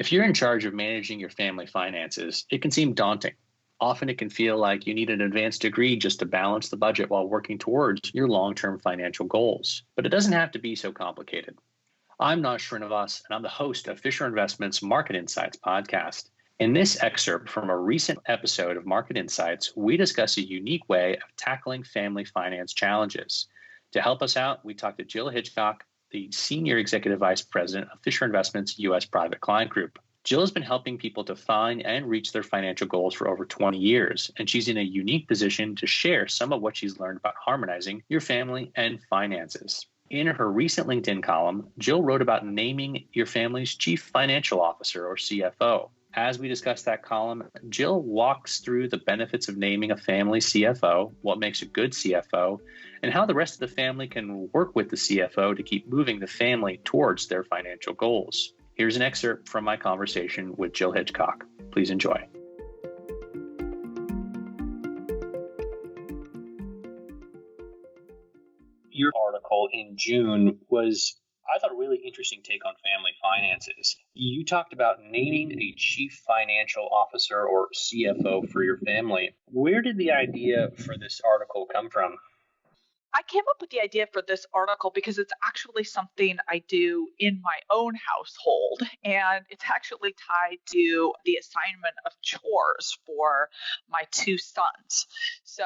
If you're in charge of managing your family finances, it can seem daunting. Often it can feel like you need an advanced degree just to balance the budget while working towards your long-term financial goals. But it doesn't have to be so complicated. I'm Naj Srinivas, and I'm the host of Fisher Investments Market Insights podcast. In this excerpt from a recent episode of Market Insights, we discuss a unique way of tackling family finance challenges. To help us out, we talked to Jill Hitchcock, the Senior Executive Vice President of Fisher Investments U.S. Private Client Group. Jill has been helping people define and reach their financial goals for over 20 years, and she's in a unique position to share some of what she's learned about harmonizing your family and finances. In her recent LinkedIn column, Jill wrote about naming your family's Chief Financial Officer, or CFO. As we discuss that column, Jill walks through the benefits of naming a family CFO, what makes a good CFO, and how the rest of the family can work with the CFO to keep moving the family towards their financial goals. Here's an excerpt from my conversation with Jill Hitchcock. Please enjoy. Your article in June was, I thought, a really interesting take on family finances. You talked about naming a chief financial officer or CFO for your family. Where did the idea for this article come from? I came up with the idea for this article because it's actually something I do in my own household, and it's actually tied to the assignment of chores for my two sons. So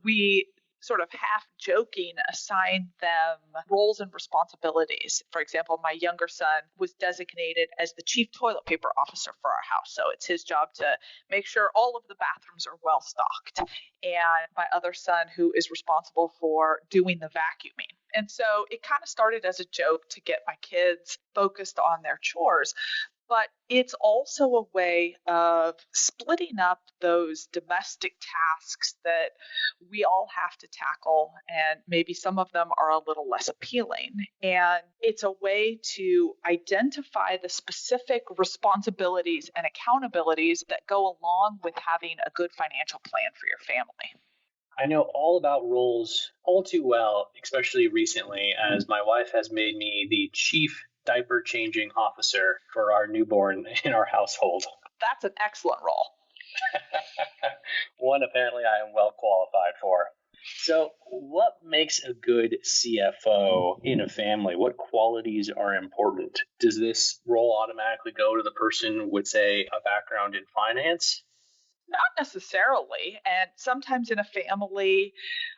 we sort of half joking assign them roles and responsibilities. For example, my younger son was designated as the chief toilet paper officer for our house. So it's his job to make sure all of the bathrooms are well stocked. And my other son, who is responsible for doing the vacuuming. And so it kind of started as a joke to get my kids focused on their chores. But it's also a way of splitting up those domestic tasks that we all have to tackle, and maybe some of them are a little less appealing. And it's a way to identify the specific responsibilities and accountabilities that go along with having a good financial plan for your family. I know all about roles all too well, especially recently, as my wife has made me the chief diaper changing officer for our newborn in our household. That's an excellent role. One apparently I am well qualified for. So what makes a good CFO in a family? What qualities are important? Does this role automatically go to the person with, say, a background in finance? Not necessarily. And sometimes in a family,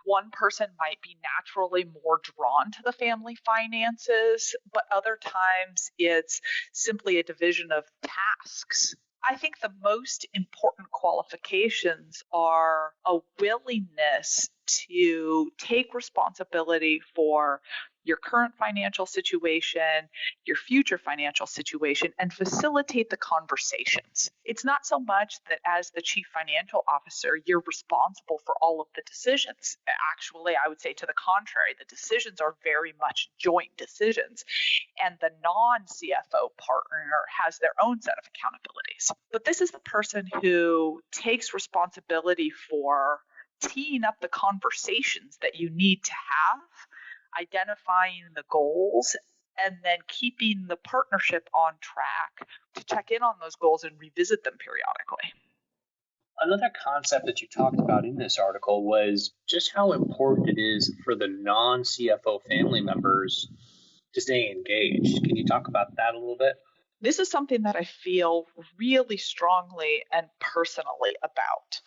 one person might be naturally more drawn to the family finances, but other times it's simply a division of tasks. I think the most important qualifications are a willingness to take responsibility for your current financial situation, your future financial situation, and facilitate the conversations. It's not so much that as the chief financial officer, you're responsible for all of the decisions. Actually, I would say to the contrary, the decisions are very much joint decisions. And the non-CFO partner has their own set of accountabilities. But this is the person who takes responsibility for teeing up the conversations that you need to have, identifying the goals, and then keeping the partnership on track to check in on those goals and revisit them periodically. Another concept that you talked about in this article was just how important it is for the non-CFO family members to stay engaged. Can you talk about that a little bit? This is something that I feel really strongly and personally about.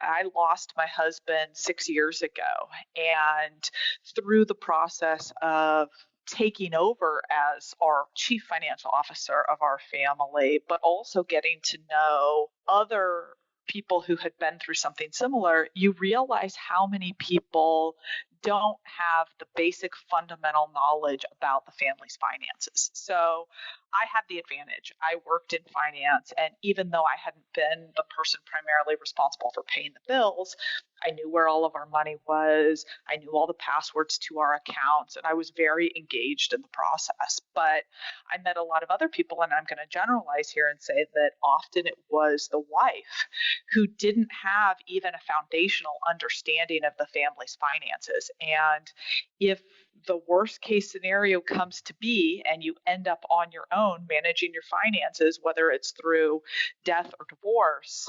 I lost my husband 6 years ago, and through the process of taking over as our chief financial officer of our family, but also getting to know other people who had been through something similar, you realize how many people don't have the basic fundamental knowledge about the family's finances. So I had the advantage. I worked in finance, and even though I hadn't been the person primarily responsible for paying the bills, I knew where all of our money was. I knew all the passwords to our accounts, and I was very engaged in the process. But I met a lot of other people, and I'm going to generalize here and say that often it was the wife who didn't have even a foundational understanding of the family's finances. And if the worst case scenario comes to be and you end up on your own managing your finances, whether it's through death or divorce,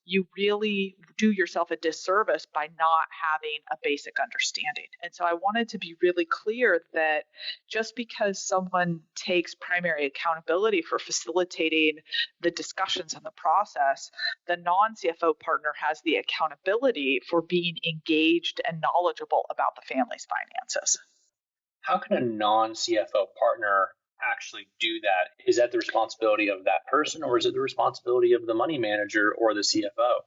you really do yourself a disservice by not having a basic understanding. And so I wanted to be really clear that just because someone takes primary accountability for facilitating the discussions in the process, the non-CFO partner has the accountability for being engaged and knowledgeable about the family's finances. How can a non-CFO partner actually do that? Is that the responsibility of that person, or is it the responsibility of the money manager or the CFO?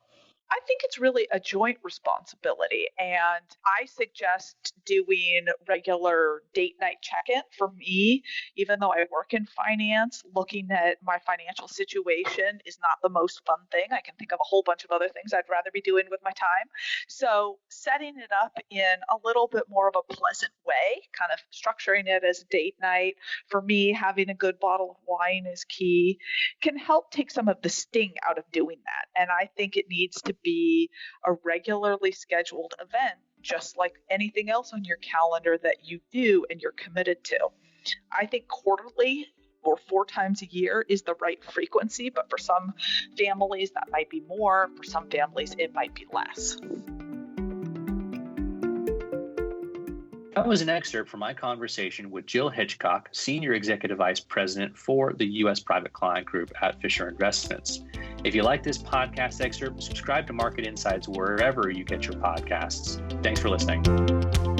I think it's really a joint responsibility, and I suggest doing regular date night check-in. For me, even though I work in finance, looking at my financial situation is not the most fun thing. I can think of a whole bunch of other things I'd rather be doing with my time. So setting it up in a little bit more of a pleasant way, kind of structuring it as date night. For me, having a good bottle of wine is key, can help take some of the sting out of doing that. And I think it needs to be a regularly scheduled event, just like anything else on your calendar that you do and you're committed to. I think quarterly or 4 times a year is the right frequency, but for some families that might be more, for some families it might be less. That was an excerpt from my conversation with Jill Hitchcock, Senior Executive Vice President for the U.S. Private Client Group at Fisher Investments. If you like this podcast excerpt, subscribe to Market Insights wherever you get your podcasts. Thanks for listening.